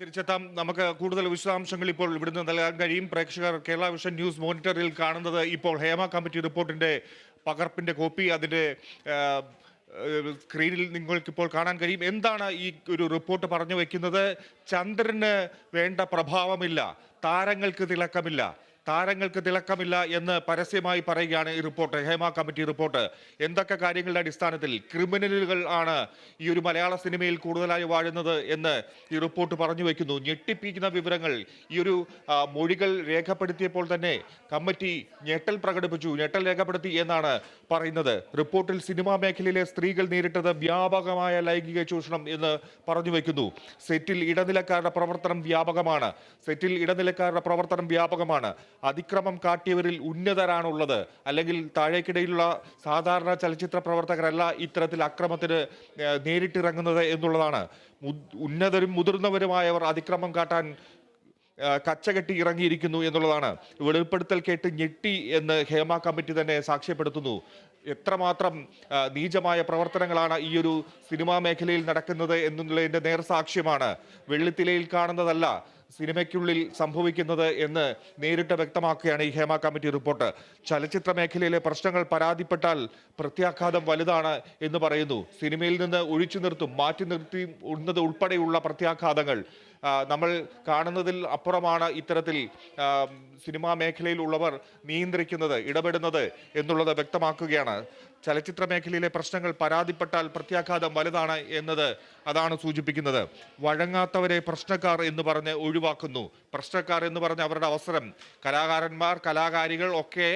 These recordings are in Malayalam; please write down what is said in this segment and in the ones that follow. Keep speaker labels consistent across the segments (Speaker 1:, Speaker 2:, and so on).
Speaker 1: തിരിച്ചെത്താം. നമുക്ക് കൂടുതൽ വിശദാംശങ്ങൾ ഇപ്പോൾ ഇവിടുന്ന് നൽകാൻ കഴിയും. പ്രേക്ഷകർ കേരള വിഷൻ ന്യൂസ് മോണിറ്ററിൽ കാണുന്നത് ഇപ്പോൾ ഹേമ കമ്മിറ്റി റിപ്പോർട്ടിന്റെ പകർപ്പിന്റെ കോപ്പി അതിന്റെ സ്ക്രീനിൽ നിങ്ങൾക്കിപ്പോൾ കാണാൻ കഴിയും. എന്താണ് ഈ ഒരു റിപ്പോർട്ട് പറഞ്ഞു വെക്കുന്നത്? ചന്ദ്രന് വേണ്ട പ്രഭാവമില്ല, താരങ്ങൾക്ക് തിളക്കമില്ല എന്ന് പരസ്യമായി പറയുകയാണ് ഈ റിപ്പോർട്ട്, ഹേമ കമ്മിറ്റി റിപ്പോർട്ട്. എന്തൊക്കെ കാര്യങ്ങളുടെ അടിസ്ഥാനത്തിൽ ക്രിമിനലുകൾ ആണ് ഈ ഒരു മലയാള സിനിമയിൽ കൂടുതലായി വാഴുന്നത് എന്ന് ഈ റിപ്പോർട്ട് പറഞ്ഞു വെക്കുന്നു. ഞെട്ടിപ്പിക്കുന്ന വിവരങ്ങൾ. ഈ ഒരു മൊഴികൾ രേഖപ്പെടുത്തിയപ്പോൾ തന്നെ കമ്മിറ്റി ഞെട്ടൽ രേഖപ്പെടുത്തി എന്നാണ് പറയുന്നത്. റിപ്പോർട്ടിൽ സിനിമാ മേഖലയിലെ സ്ത്രീകൾ നേരിട്ടത് വ്യാപകമായ ലൈംഗിക ചൂഷണം എന്ന് പറഞ്ഞു വെക്കുന്നു. സെറ്റിൽ ഇടനിലക്കാരുടെ പ്രവർത്തനം വ്യാപകമാണ്. അതിക്രമം കാട്ടിയവരിൽ ഉന്നതരാണുള്ളത്, അല്ലെങ്കിൽ താഴേക്കിടയിലുള്ള സാധാരണ ചലച്ചിത്ര പ്രവർത്തകരല്ല ഇത്തരത്തിൽ അക്രമത്തിന് നേരിട്ടിറങ്ങുന്നത് എന്നുള്ളതാണ്. ഉന്നതരും മുതിർന്നവരുമായവർ അതിക്രമം കാട്ടാൻ കച്ചകെട്ടി ഇറങ്ങിയിരിക്കുന്നു എന്നുള്ളതാണ്. വെളിപ്പെടുത്തൽ കേട്ട് ഞെട്ടി എന്ന് ഹേമ കമ്മിറ്റി തന്നെ സാക്ഷ്യപ്പെടുത്തുന്നു. എത്രമാത്രം നീചമായ പ്രവർത്തനങ്ങളാണ് ഈ ഒരു സിനിമാ മേഖലയിൽ നടക്കുന്നത് എന്നുള്ളതിന്റെ നേർസാക്ഷ്യമാണ്. വെള്ളിത്തിലയിൽ കാണുന്നതല്ല സിനിമയ്ക്കുള്ളിൽ സംഭവിക്കുന്നത് എന്ന് നേരിട്ട് വ്യക്തമാക്കുകയാണ് ഈ ഹേമ കമ്മിറ്റി റിപ്പോർട്ട്. ചലച്ചിത്ര മേഖലയിലെ പ്രശ്നങ്ങൾ പരാതിപ്പെട്ടാൽ പ്രത്യാഘാതം വലുതാണ് എന്ന് പറയുന്നു. സിനിമയിൽ നിന്ന് മാറ്റി നിർത്തി ഉൾപ്പെടെയുള്ള പ്രത്യാഘാതങ്ങൾ നമ്മൾ കാണുന്നതിൽ അപ്പുറമാണ് ഇത്തരത്തിൽ സിനിമാ മേഖലയിൽ ഉള്ളവർ നിയന്ത്രിക്കുന്നത്, ഇടപെടുന്നത് എന്നുള്ളത് വ്യക്തമാക്കുകയാണ്. ചലച്ചിത്ര മേഖലയിലെ പ്രശ്നങ്ങൾ പരാതിപ്പെട്ടാൽ പ്രത്യാഘാതം വലുതാണ് എന്നത് അതാണ് സൂചിപ്പിക്കുന്നത്. വഴങ്ങാത്തവരെ പ്രശ്നക്കാർ എന്ന് പറഞ്ഞ് ഒഴിവാക്കുന്നു. പ്രശ്നക്കാർ എന്ന് പറഞ്ഞ് അവരുടെ അവസരം, കലാകാരന്മാർ, കലാകാരികൾ ഒക്കെ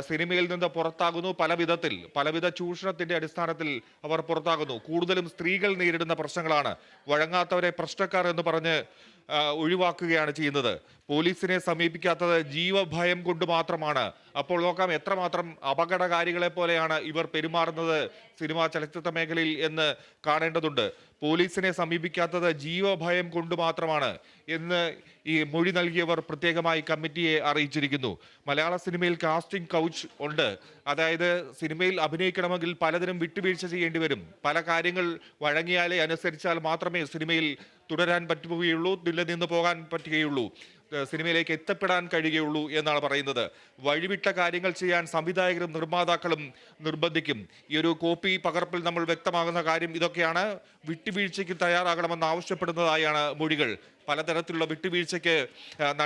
Speaker 1: സിനിമയിൽ നിന്ന് പുറത്താകുന്നു. പലവിധ ചൂഷണത്തിന്റെ അടിസ്ഥാനത്തിൽ അവർ പുറത്താകുന്നു. കൂടുതലും സ്ത്രീകൾ നേരിടുന്ന പ്രശ്നങ്ങളാണ്. വഴങ്ങാത്തവരെ പ്രശ്നക്കാർ എന്ന് പറഞ്ഞ് ഒഴിവാക്കുകയാണ് ചെയ്യുന്നത്. പോലീസിനെ സമീപിക്കാത്തത് ജീവഭയം കൊണ്ട് മാത്രമാണ്. അപ്പോൾ നോക്കാം എത്രമാത്രം അപകടകാരികളെ പോലെയാണ് ഇവർ പെരുമാറുന്നത് സിനിമാ ചലച്ചിത്ര മേഖലയിൽ എന്ന് കാണേണ്ടതുണ്ട്. പോലീസിനെ സമീപിക്കാത്തത് ജീവഭയം കൊണ്ട് മാത്രമാണ് എന്ന് ഈ മൊഴി നൽകിയവർ പ്രത്യേകമായി കമ്മിറ്റിയെ അറിയിച്ചിരിക്കുന്നു. മലയാള സിനിമയിൽ കാസ്റ്റിംഗ് കൗച്ച് ഉണ്ട്. അതായത് സിനിമയിൽ അഭിനയിക്കണമെങ്കിൽ പലതിനും വിട്ടുവീഴ്ച ചെയ്യേണ്ടി വരും. പല കാര്യങ്ങൾ വഴങ്ങിയാലേ, അനുസരിച്ചാൽ മാത്രമേ സിനിമയിൽ തുടരാൻ പറ്റുകയുള്ളൂ, നിന്ന് പോകാൻ പറ്റുകയുള്ളൂ, സിനിമയിലേക്ക് എത്തപ്പെടാൻ കഴിയുകയുള്ളൂ എന്നാണ് പറയുന്നത്. വഴിവിട്ട കാര്യങ്ങൾ ചെയ്യാൻ സംവിധായകരും നിർമ്മാതാക്കളും നിർബന്ധിക്കും. ഈ ഒരു കോപ്പി പകർപ്പിൽ നമ്മൾ വ്യക്തമാകുന്ന കാര്യം ഇതൊക്കെയാണ്. വിട്ടുവീഴ്ചയ്ക്ക് തയ്യാറാകണമെന്ന് ആവശ്യപ്പെടുന്നതായാണ് മൊഴികൾ. പലതരത്തിലുള്ള വിട്ടുവീഴ്ചയ്ക്ക്